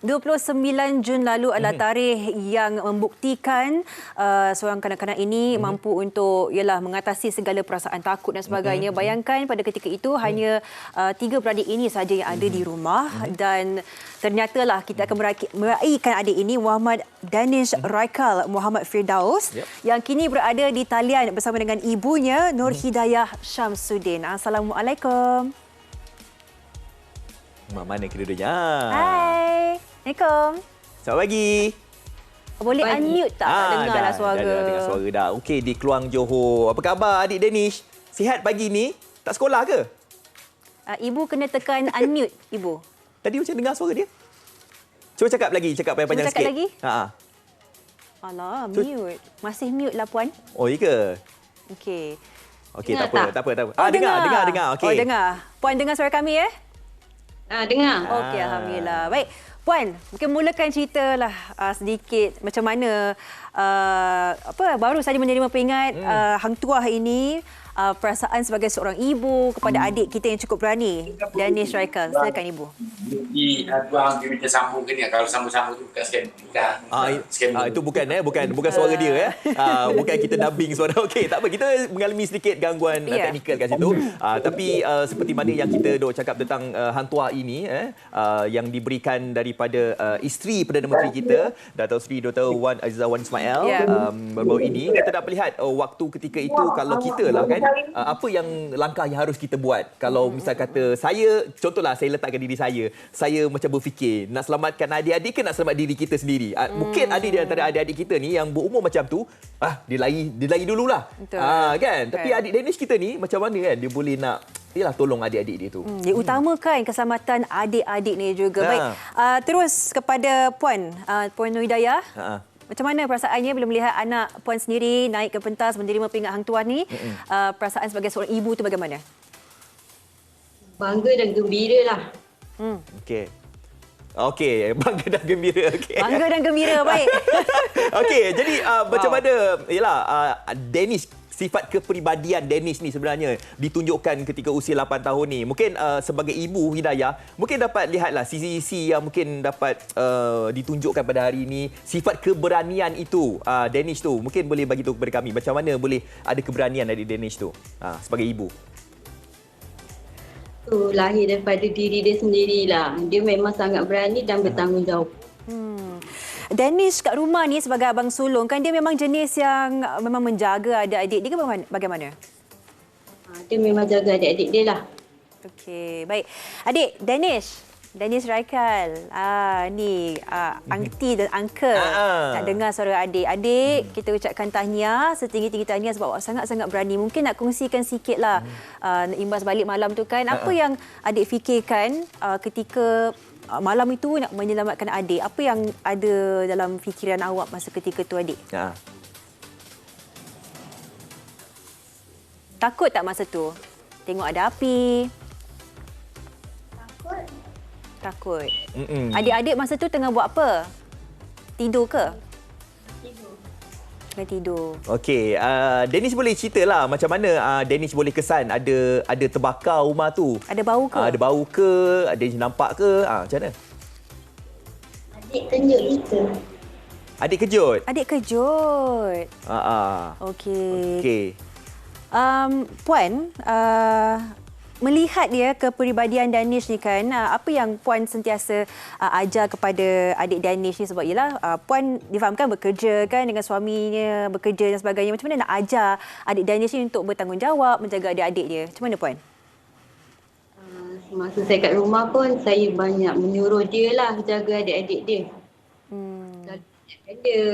29 Jun lalu adalah tarikh yang membuktikan seorang kanak-kanak ini mampu untuk mengatasi segala perasaan takut dan sebagainya. Bayangkan pada ketika itu hanya 3 beradik ini saja yang ada di rumah dan ternyatalah kita akan meraihkan adik ini Muhammad Danish Raikal Muhammad Firdaus yang kini berada di talian bersama dengan ibunya Nur Hidayah Syamsuddin. Assalamualaikum. Mak mana kedua-duanya? Hai. Assalamualaikum. Selamat pagi. Boleh unmute tak? Tak dengar lah suara. Dah dengar suara dah. Okey, di Keluang Johor. Apa khabar adik Danish? Sihat pagi ni? Tak sekolah ke? Ibu kena tekan unmute, ibu. Tadi macam dengar suara dia. Cuba cakap lagi, cakap panjang sikit. Cuba cakap lagi? Alah, mute. Masih mute lah, Puan. Oh, iya ke? Okey. Okey, tak apa. Dengar. Okey. Oh, dengar. Puan dengar suara kami, Dengar. Okey, alhamdulillah. Baik, Puan, mungkin mulakan ceritalah sedikit macam mana baru saja menerima peringat Hang Tuah ini, perasaan sebagai seorang ibu kepada adik kita yang cukup berani, Danish Raikal. Silakan ibu. Jadi tuan kita sambung ke ni, kalau sambung-sambung tu bukan scam. Itu bukan suara dia bukan kita dubbing suara. Okey, tak apa, kita mengalami sedikit gangguan teknikal kat situ. Tapi seperti mana yang kita dok cakap tentang Hang Tuah ini yang diberikan daripada isteri Perdana Menteri kita, Dato' Seri Dr. Wan Azizah Wan Ismail baru-baru ini. Kita dapat lihat waktu ketika itu kalau kita lah kan, apa yang langkah yang harus kita buat. Kalau misal kata saya, contohlah saya letakkan diri saya macam berfikir nak selamatkan adik-adik ke nak selamat diri kita sendiri. Mungkin ada di antara adik-adik kita ni yang berumur macam tu, dia lari dululah. Kan? Tapi adik Danish kita ni macam mana kan dia boleh nak tolong adik-adik dia tu. Dia utamakan keselamatan adik-adik ni juga. Baik, terus kepada Puan Nur Hidayah. Macam mana perasaannya bila melihat anak Puan sendiri naik ke pentas menerima peringat Hang Tuah ni? Perasaan sebagai seorang ibu tu bagaimana? Bangga dan gembira lah. Okey, bangga dan gembira. Bangga dan gembira, baik. Okey, jadi macam mana Danish, sifat kepribadian Danish ni sebenarnya ditunjukkan ketika usia 8 tahun ni. Mungkin sebagai ibu Hidayah, mungkin dapat lihatlah sisi-sisi yang mungkin dapat ditunjukkan pada hari ini. Sifat keberanian itu, Danish tu, mungkin boleh bagi tahu kepada kami. Macam mana boleh ada keberanian dari Danish tu sebagai ibu? Lahir daripada diri dia sendirilah. Dia memang sangat berani dan bertanggungjawab. Danish kat rumah ni sebagai abang sulung kan, dia memang jenis yang memang menjaga adik-adik dia ke bagaimana? Dia memang jaga adik-adik dia lah. Okey, baik. Adik, Danish Raikal. Ni aunty dan uncle nak dengar suara adik. Adik, kita ucapkan tahniah, setinggi-tinggi tahniah sebab awak sangat-sangat berani. Mungkin nak kongsikan sikitlah imbas balik malam tu kan. Apa yang adik fikirkan ketika malam itu nak menyelamatkan adik? Apa yang ada dalam fikiran awak masa ketika tu, adik? Takut tak masa tu? Tengok ada api? Takut. Adik-adik masa tu tengah buat apa? Tidur ke? Tengah tidur. Okey, Danish boleh ceritalah macam mana Danish boleh kesan ada terbakar rumah tu. Ada bau ke? Ada bau ke? Ada nampak ke? Macam mana? Adik kejut kita. Adik kejut? Adik kejut. Okey. Puan, melihat dia kepribadian Danish ni kan, apa yang Puan sentiasa ajar kepada adik Danish ni? Sebab Puan difahamkan bekerja kan dengan suaminya, bekerja dan sebagainya. Macam mana nak ajar adik Danish ni untuk bertanggungjawab, menjaga adik-adik dia? Macam mana, Puan? Masa saya kat rumah pun, saya banyak menyuruh dia lah jaga adik-adik dia. Dia.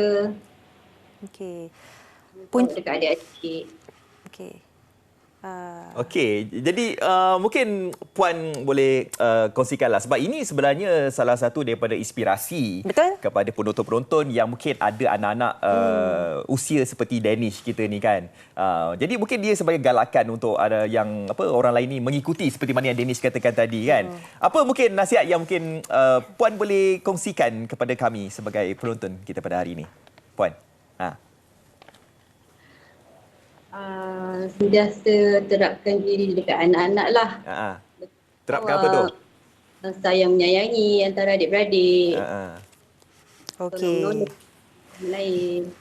Okey. Dekat adik-adik. Okey. Okey, jadi mungkin Puan boleh kongsikanlah sebab ini sebenarnya salah satu daripada inspirasi kepada penonton-penonton yang mungkin ada anak-anak usia seperti Danish kita ni kan. Jadi mungkin dia sebagai galakan untuk ada yang orang lain ni mengikuti seperti mana yang Danish katakan tadi kan. Apa mungkin nasihat yang mungkin Puan boleh kongsikan kepada kami sebagai penonton kita pada hari ini, Puan? Sentiasa terapkan diri dekat anak-anak lah. Terapkan apa tu? sayang menyayangi antara adik-beradik. Okey. Tolong lain.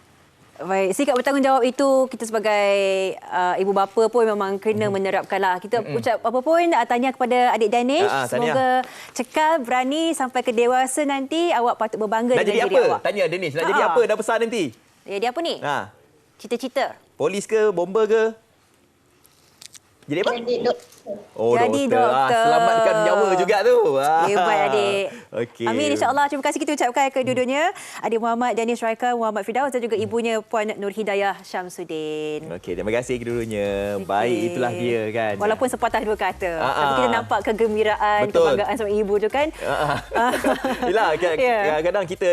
Baik, sikap bertanggungjawab itu kita sebagai ibu bapa pun memang kena menerapkanlah. Kita ucap apa pun tanya kepada adik Danish, semoga cekal berani sampai ke dewasa nanti awak patut berbangga nak dengan jadi diri apa? awak. Tanya Danish, nak jadi apa dah besar nanti? Jadi apa ni? Cita-cita. Polis ke, bomber ke? Jadi apa? Jadi doktor. Oh, Jadi doktor. Selamatkan nyawa juga tu. Hebat adik. Okey. Amin, insyaAllah. Terima kasih kita ucapkan kedua-duanya. Adik Muhammad Danish Raika, Muhammad Firdaus dan juga ibunya Puan Nur Hidayah Syamsuddin. Okey, terima kasih kedua-duanya. Baik, itulah dia kan. Walaupun sepatah dua kata. Tapi kita nampak kegembiraan, kebanggaan sama ibu tu kan. Yelah, kadang-kadang kita,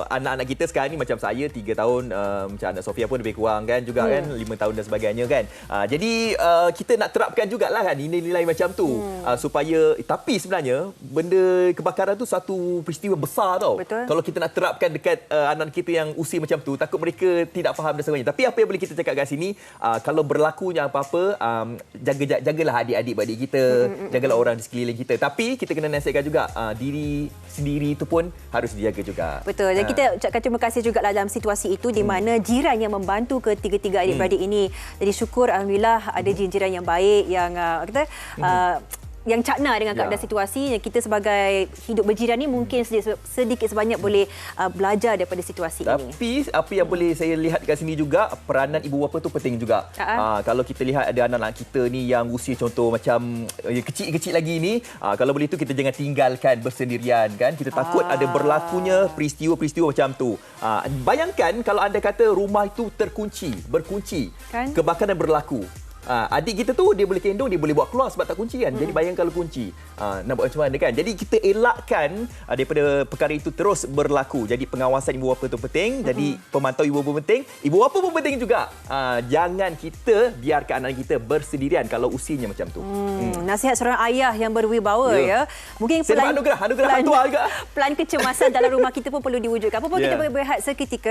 anak-anak kita sekarang ni macam saya 3 tahun, macam anak Sofia pun lebih kurang kan juga kan, 5 tahun dan sebagainya kan. Jadi kita nak terapkan jugalah kan nilai-nilai macam tu supaya, tapi sebenarnya benda kebakaran tu satu peristiwa besar tau. Betul. Kalau kita nak terapkan dekat anak kita yang usia macam tu, takut mereka tidak faham dan sebagainya. Tapi apa yang boleh kita cakap kat sini, kalau berlakunya apa-apa, jagalah adik-adik kita, jagalah orang di sekeliling kita. Tapi kita kena nasihatkan juga diri sendiri itu pun harus dijaga juga. Betul. Dan kita ucapkan terima kasih juga dalam situasi itu di mana jiran yang membantu ketiga-tiga adik-beradik ini. Jadi syukur alhamdulillah ada jiran yang baik yang yang cakna dengan keadaan situasi. Yang kita sebagai hidup berjiran ni mungkin sedikit sebanyak boleh belajar daripada situasi ini. Tapi apa yang boleh saya lihat kat sini juga, peranan ibu bapa tu penting juga. Kalau kita lihat ada anak-anak kita ni yang usia contoh macam kecil-kecil lagi ni, kalau boleh tu kita jangan tinggalkan bersendirian kan. Kita takut ada berlakunya peristiwa-peristiwa macam tu. Bayangkan kalau anda kata rumah itu berkunci kan? Kebakaran berlaku. Adik kita tu dia boleh kendung, dia boleh buat keluar sebab tak kunci kan. Jadi bayangkan kalau kunci, nak buat macam mana kan. Jadi kita elakkan daripada perkara itu terus berlaku. Jadi pengawasan ibu bapa tu penting. Jadi pemantau ibu bapa penting. Ibu bapa pun penting juga. Jangan kita biarkan anak kita bersendirian kalau usianya macam tu. Nasihat seorang ayah yang berwibawa ya. Mungkin anugerah hantuah juga. Plan kecemasan dalam rumah kita pun perlu diwujudkan. Apa pun kita boleh berehat seketika.